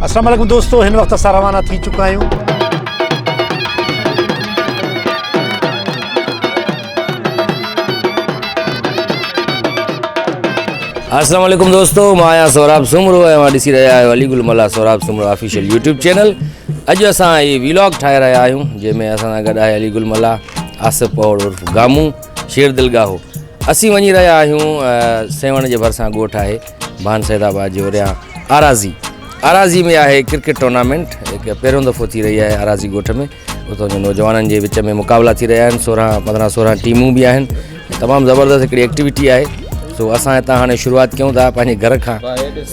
अस्सलाम वालेकुम दोस्तों, हिन वक्त असां रवाना थी चुका आहियूं। अस्सलाम वालेकुम दोस्तों, मां आहियां सौराब सुमरो ऐं मां ॾिसी रहिया आहियो Ali Gul Mallah Saurab Soomro official YouTube channel. अॼु असां हीअ वीलॉग ठाहे रहिया आहियूं जंहिंमें असां सां गॾु आहे अली गुल मल्ला, आसिफ पौड़ उर्फ गामू, शेर दिलगाहो। असीं वञी रहिया आहियूं सेवण जे भरिसां ॻोठ आहे भान सैदाबाद जे ओरियां आराज़ी में आहे क्रिकेट टूर्नामेंट। हिकु पहिरियों दफ़ो थी रही आहे आराज़ी ॻोठ में। उतां जो नौजवाननि जे विच में मुक़ाबला थी रहिया आहिनि। 15-16 टीमूं बि आहिनि। तमामु ज़बरदस्त हिकिड़ी एक्टिविटी आहे। सो असां हितां हाणे शुरूआति कयूं था पंहिंजे घर खां।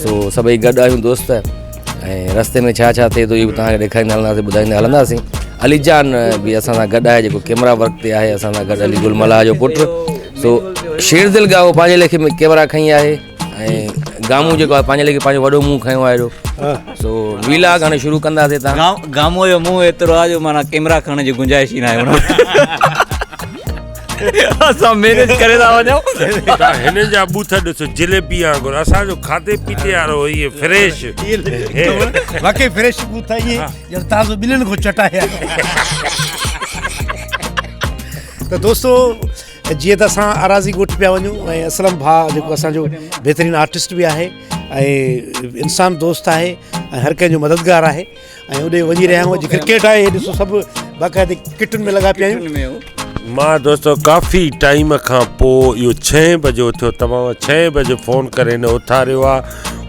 सो सभई गॾु आहियूं दोस्त ऐं रस्ते में छा छा थिए थो इहो बि तव्हांखे ॾेखारींदा हलंदासीं, ॿुधाईंदा हलंदासीं। अली जान बि असां सां गॾु आहे जेको कैमरा वर्क ते आहे असां सां गॾु, अली गुल मल्ला जो पुटु। सो शेर दिलगाहो पंहिंजे लेखे में कैमरा खई आहे ऐं गामू जेको आहे पंहिंजे लेखे पंहिंजो वॾो मुंहुं खयो आहे एॾो। सो वीलॉग हाणे शुरू कंदासीं। तव्हां गामू जो मुंहुं एतिरो आहे जो माना कैमरा खणण जी गुंजाइश ई न आहे असां मैनेज करे था वञूं। हिन जा बूथ ॾिसो, जलेबी वांगुरु असांजो खाधे पीते वारो इहे फ्रेश वाकई फ्रेश बूथ आहे इहे, ॼण ताज़ो ॿिलियुनि खां चटाया। त दोस्तों, जीअं त असां आराज़ी ॻोठ पिया वञूं ऐं असलम भाउ जेको असांजो बहितरीनु आर्टिस्ट बि आहे ऐं इंसान दोस्त आहे ऐं हर कंहिंजो मददगार आहे ऐं होॾे वञी रहिया आहियूं। अॼु क्रिकेट आहे, ॾिसो सभु बाक़ाइदे किटुनि में लॻा पिया आहियूं। मां दोस्तो काफ़ी टाइम खां पोइ इहो 6 बजे उथियो। तमामु 6 बजे फ़ोन करे हिन उथारियो आहे।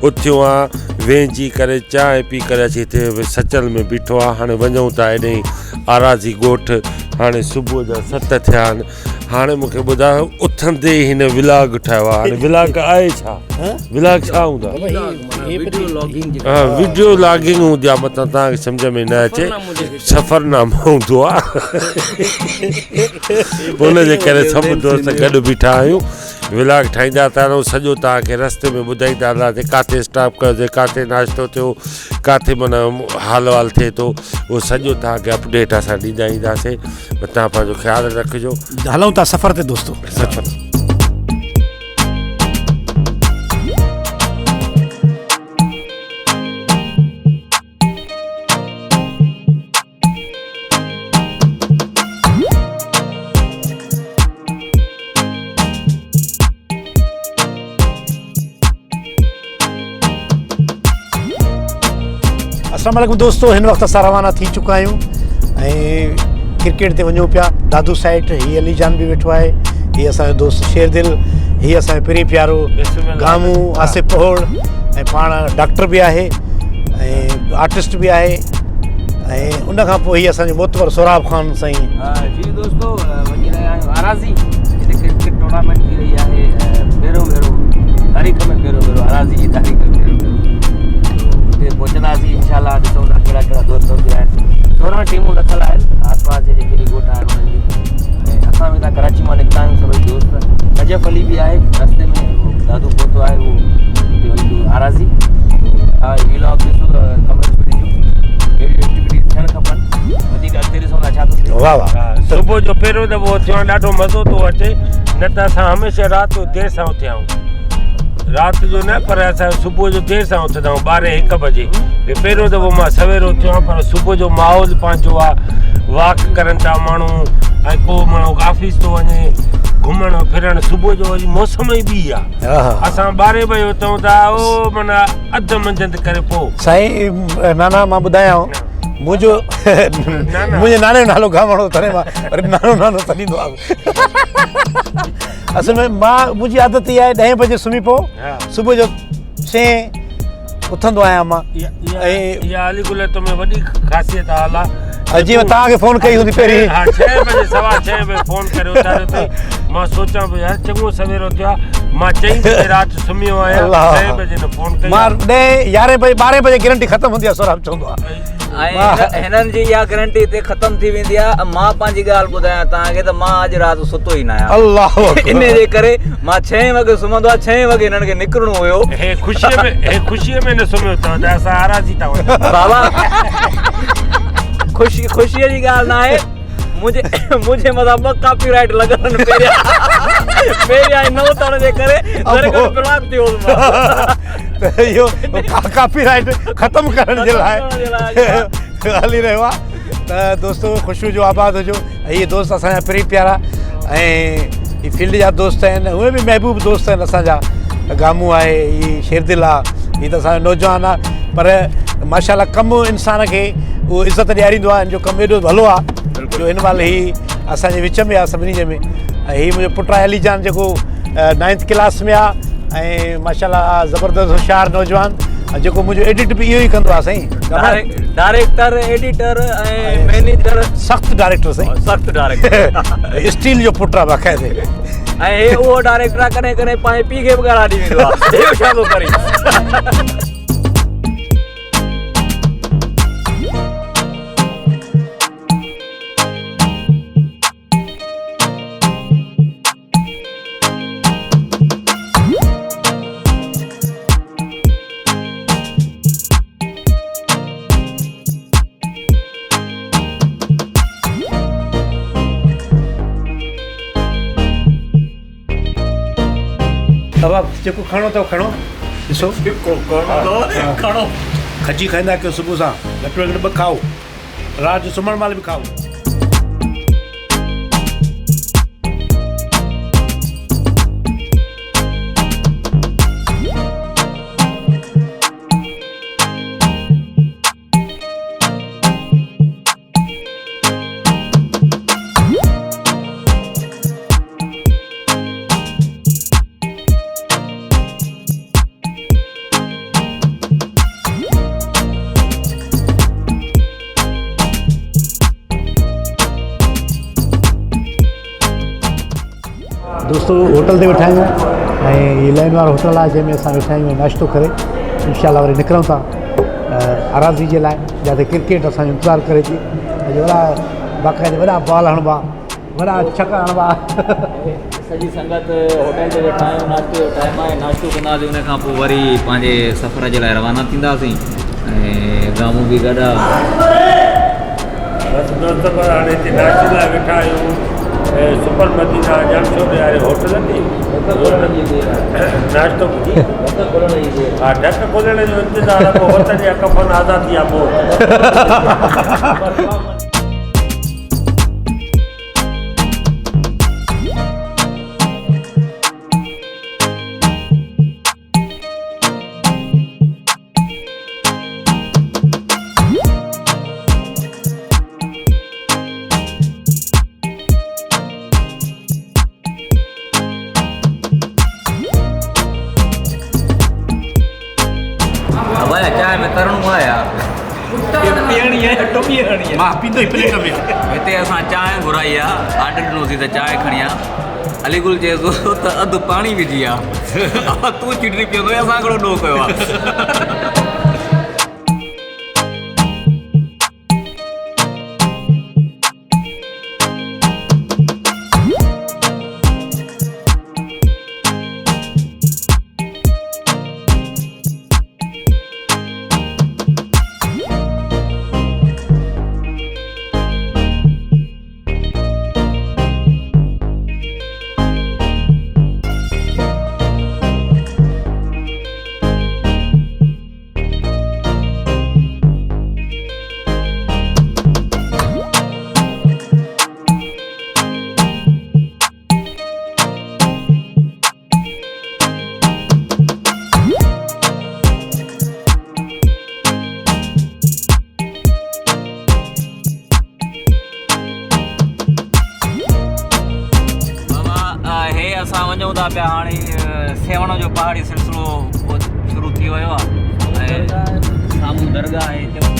उथियो आहे, वेझी करे चांहि पी करे अची हिते सचल में बीठो आहे। हाणे वञूं था हेॾे आराज़ी ॻोठ। हाणे सुबुह जा 7 थिया आहिनि। हाणे मूंखे ॿुधायो, उथंदे हिन विलाग ठाहियो आहे। हाणे विलाग आहे छा? विलाग छा हूंदा? वीडियो लॉगिंग हूंदी आहे, मतिलबु तव्हांखे सम्झ में न अचे, सफ़रनामा हूंदो आहे। हुनजे करे सभु दोस्त गॾु बीठा आहियूं, विलाग ठाहींदा था रहूं। सॼो तव्हांखे रस्ते में ॿुधाईंदा हलंदासीं किथे स्टॉप कयोसीं, किथे नाश्तो थियो, किथे माना हाल वाल थिए थो, उहो सॼो तव्हांखे अपडेट असां ॾींदा ईंदासीं। तव्हां पंहिंजो ख़्यालु रखिजो। हलूं था सफ़र ते दोस्तों। अस्सलाम वालेकुम दोस्तों, हिन वक्त असां रवाना थी चुका आहियूं ऐं क्रिकेट ते वञूं पिया। दादू साइड हीअ अली जान बि वेठो आहे, हीअ असांजो दोस्त शेर दिल, हीअ असांजो पिरी प्यारो गामू, आसिफ पौड़ ऐं पाण डॉक्टर बि आहे ऐं आर्टिस्ट बि आहे ऐं उनखां पोइ हीअ असांजो मोतबर सौराब ख़ान साईं। जी दोस्तों, वञी रहिया आहियूं आराज़ी। हिते क्रिकेट टूर्नामेंट थी रही आहे। पहिरियों तारीख़ में पहिरियों आराज़ी जी तारीख़ में हुते पहुचंदासीं इंशाल्लाह। ॾिसूं था कहिड़ा कहिड़ा दोस्त बि आहिनि। 14 टीमूं रखियल आहिनि आसपास जे जेके बि ॻोठ आहिनि उन्हनि जी। ऐं असां बि हितां कराची मां निकिता आहियूं सभई दोस्त। नजफ़ अली बि आहे रस्ते में, दादू पहुतो आहे उहो हुते वञी आराज़ी। वीलॉग ॾिसो, कमेंट्स में ॾिजो, अहिड़ी एक्टिविटीज़ थियणु खपनि। वधीक अॻिते ॾिसूं था छा थो थिए। वाह वाह। सुबुह जो पहिरियों दफ़ो उथियो आहे, ॾाढो मज़ो थो अचे। न त असां हमेशह राति जो देरि सां उथिया आहियूं, राति जो न, पर असां सुबुह जो देरि सां उथंदा आहियूं 12-1 बजे। पहिरियों दफ़ो मां सवेर उथियो आहियां, पर सुबुह जो माहौल पंहिंजो आहे। वॉक करनि था माण्हू ऐं को माण्हू ऑफिस थो वञे, घुमणु फिरणु। सुबुह जो वरी मौसम ई ॿी आहे। असां 12 बजे उथूं था, उहो माना अधु मंझंदि करे पोइ। साईं नाना मां ॿुधायांव, मुंहिंजे नाने जो नालो गामणो तॾहिं मां वरी नानो तॾींदो आहे। असल में मुंहिंजी आदत इहा आहे 10 बजे सुम्ही पोइ सुबुह जो 6 उथंदो आहियां मां। ऐं इहा अली गुल में वॾी ख़ासियत आहे। जीअं मां तव्हांखे फ़ोन कई हूंदी पहिरीं, 6 बजे 6:15 बजे फ़ोन करे उथारियो अथई। मां सोचां पियो यार चङो सवेर उथियो आहे। मां 4 बजे राति सुम्हियो आहियां, 6 बजे न फ़ोन कई। मां 10-11 बजे 12 बजे गारंटी ख़तमु हूंदी आहे, सौराब चवंदो आहे। ऐं हिननि जी इहा गारंटी हिते ख़तमु थी वेंदी आहे। मां पंहिंजी ॻाल्हि ॿुधायां तव्हांखे त मां अॼु राति सुतो ई न आहियां। अल्लाह इन जे करे मां 6 वॻे सुम्हंदो आहे। 6 वॻे हिननि खे निकिरणो हुयो। हे ख़ुशीअ में न सुम्हियो अथव त असां आराज़ी था वञूं। बाबा ख़ुशीअ जी ॻाल्हि न आहे। मुंहिंजे मथां 2 कॉपीराइट लॻल आहिनि पहिरियां। मेरी आई नौ तण जे करे दरगह ब्लॉक थियो त इहो कॉपीराइट ख़तमु करण जे लाइ हली रहियो आहे। त दोस्तो ख़ुशबू जो आबाद हुजो। इहे दोस्त असांजा प्री प्यारा ऐं ही फील्ड जा दोस्त आहिनि, उहे बि महबूब दोस्त आहिनि असांजा। गामू आहे, ही शेरदिल आहे, ही त असांजो नौजवान आहे, पर माशाल्लाह कमु इंसान खे उहो इज़त ॾियारींदो आहे। हिन जो कमु एॾो भलो आहे जो हिन महिल ही असांजे विच में आहे सभिनी जे में। ऐं ही मुंहिंजो पुटु आहे अलीजान जेको 9th क्लास में आहे ऐं माशाल्लाह ज़बरदस्त होशियारु नौजवान जेको मुंहिंजो एडिट बि इहो ई कंदो आहे साईं। डायरेक्टर, एडिटर ऐं मैनेजर, सख़्तु डायरेक्टर साईं, सख़्तु डायरेक्टर स्टील जो पुटु आहे बाक़ाइदे। ऐं हे उहो डायरेक्टर आहे कॾहिं कॾहिं पंहिंजे पीउ खे बि गाला ॾी वेंदो आहे, इहो छा थो करे। अब आप जेको खणो अथव खणो, ॾिसो खणो खजी खाईंदा कयो सुबुह सां, घटि में घटि 2 खाओ, राति जो सुम्हण महिल बि खाओ। दोस्तों होटल ते वेठा आहियूं ऐं हीअ लाइन वारो होटल आहे जंहिंमें असां वेठा आहियूं नाश्तो करे इंशाल्लाह वरी निकिरूं था अराज़ी जे लाइ, जिते क्रिकेट असांजो इंतज़ारु करे थी। अॼु वॾा बाक़ाइदे वॾा बॉल हणिबा, वॾा छका हणिबा। सॼी संगत होटल ते वेठा आहियूं, नाश्ते जो टाइम आहे, नाश्तो कंदासीं, उन खां पोइ वरी पंहिंजे सफ़र जे लाइ रवाना थींदासीं ऐं गामू बि गॾु आहे। बसि दोस्त हाणे हिते नाश्ते लाइ वेठा आहियूं सुपर मदीना जामशोर वारे होटल ते नाश्तो हा ढक खोलण जो इंतज़ारु आहे, पोइ होटल जा कफन आज़ाद थी आहे पोइ। चांहि में तरणो आहे यार, पीअणी आहे टोपी हणी आहे। मां पींदो ई प्लेट में। हिते असां चांहि घुराई आहे, ऑडर ॾिनोसीं त चांहि खणी आहे। अलीगुल चए थो त अधु पाणी विझी आहे, तूं चिटरी पीअंदो, असां हिकिड़ो ॾोह कयो आहे। असां वञूं था पिया हाणे सेवण जो पहाड़ी सिलसिलो शुरू थी वियो आहे ऐं साम्हूं दरगाह आहे हिते।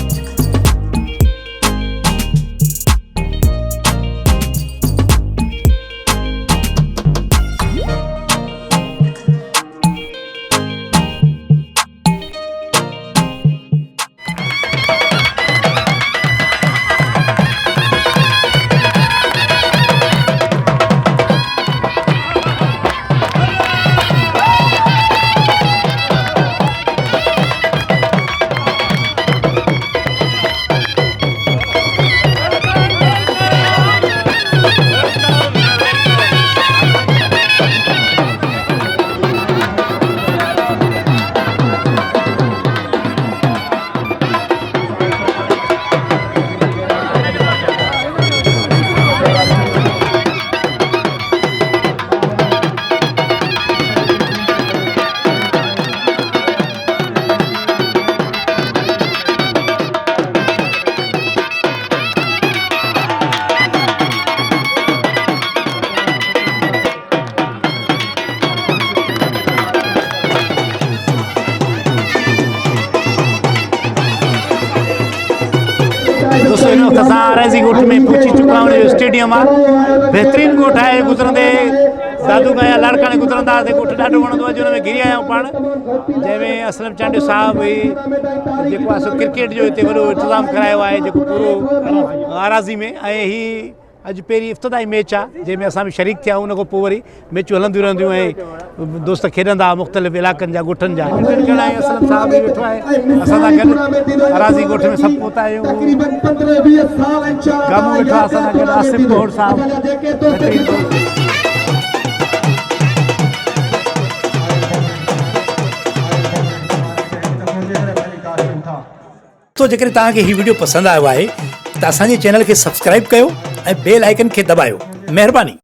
दोस्तों हिन वक़्तु असां अराज़ी ॻोठ में पहुची चुका आहियूं हुनजो स्टेडियम आहे बहितरीनु ॻोठ आहे गुज़रंदे दादू खां या लाड़काणे गुज़रंदा हुआसीं ॻोठ ॾाढो वणंदो आहे जो हुन में घिरी आया आहियूं पाण जंहिंमें असलम चांडियो साहिबु जेको आहे सो क्रिकेट जो हिते वॾो इंतज़ामु करायो आहे जेको पूरो अराज़ी में ऐं हीअ अॼु पहिरीं इफ़्तिदाई मैच आहे जंहिंमें असां बि शरीक थिया उन खां पोइ वरी मैचूं हलंदियूं रहंदियूं ऐं दोस्त खेॾंदा मुख़्तलिफ़ इलाइक़नि जा ॻोठनि जा असलम साहिबु बि वेठो आहे असां सां गॾु अराज़ी ॻोठ में सभु पहुता आहियूं गामू वेठो आहे असां सां गॾु आसिफ गौर साहिबु तो जेकर तव्हांखे हीउ वीडियो पसंदि आयो आहे त असांजे चैनल खे सब्सक्राइब कयो ऐं बेल आइकन खे दॿायो महिरबानी।